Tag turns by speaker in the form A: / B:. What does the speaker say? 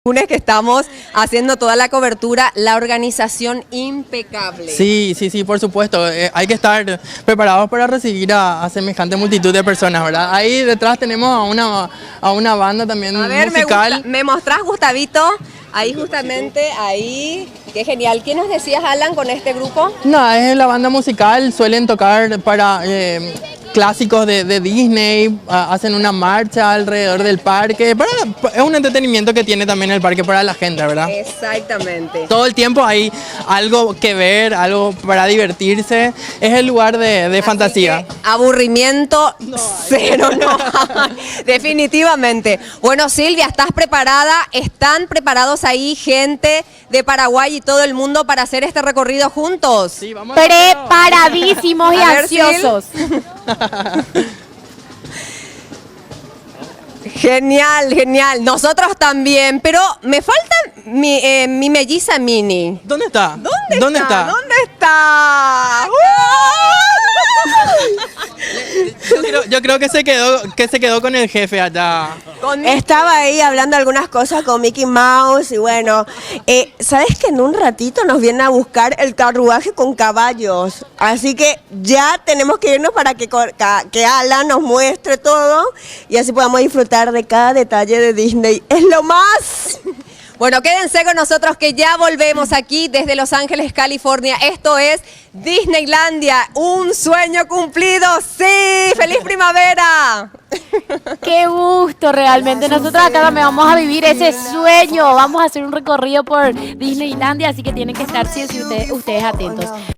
A: Lunes que estamos haciendo toda la cobertura, la organización impecable.
B: Sí, por supuesto. Hay que estar preparados para recibir a semejante multitud de personas, ¿verdad? Ahí detrás tenemos a una banda también
A: A ver,
B: musical.
A: me mostrás, Gustavito, ahí justamente, ahí. Qué genial. ¿Qué nos decías, Alan, con este grupo?
B: No, es la banda musical, suelen tocar para clásicos de Disney, hacen una marcha alrededor del parque. Es un entretenimiento que tiene también el parque para la gente, ¿verdad?
A: Exactamente.
B: Todo el tiempo hay algo que ver, algo para divertirse. Es el lugar de fantasía.
A: Aburrimiento cero, no. Definitivamente. Bueno, Silvia, ¿estás preparada? ¿Están preparados ahí gente de Paraguay y todo el mundo para hacer este recorrido juntos?
B: Sí, vamos
C: Preparadísimos y
A: A ver,
C: ansiosos.
A: Genial, genial. Nosotros también, pero me falta mi melliza Mini.
B: ¿Dónde está?
A: ¿Dónde está? ¿Dónde está?
B: Yo creo que se quedó con el jefe allá.
D: Estaba ahí hablando algunas cosas con Mickey Mouse y bueno, ¿sabes que en un ratito nos viene a buscar el carruaje con caballos? Así que ya tenemos que irnos para que Alan nos muestre todo y así podamos disfrutar de cada detalle de Disney. ¡Es lo más!
A: Bueno, quédense con nosotros que ya volvemos aquí desde Los Ángeles, California. Esto es Disneylandia, un sueño cumplido. ¡Sí! ¡Feliz primavera!
C: Qué gusto, realmente. Nosotros acá también vamos a vivir ese sueño. Vamos a hacer un recorrido por Disneylandia, así que tienen que estar sí o sí ustedes atentos.